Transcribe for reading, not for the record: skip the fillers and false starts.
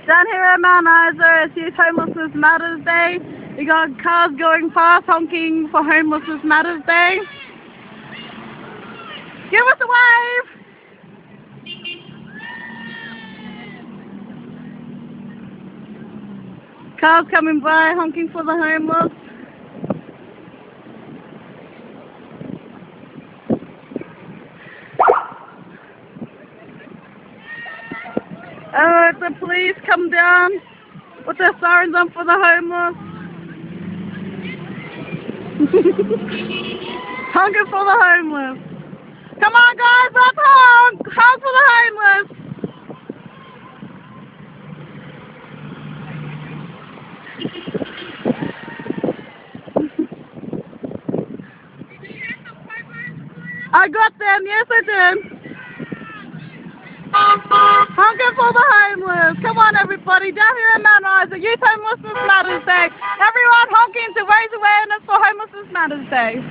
Down here at Mount Isa, it's Youth Homelessness Matters Day. We got cars going past honking for Homelessness Matters Day. Give us a wave! Cars coming by honking for the homeless. The police come down with their sirens on for the homeless. Honking for the homeless. Come on guys, let's honk! Honk for the homeless! I got them, yes I did. Honking for the homeless. Come on everybody, down here in Mount Isa, Youth Homelessness Matters Day. Everyone honking to raise awareness for Homelessness Matters Day.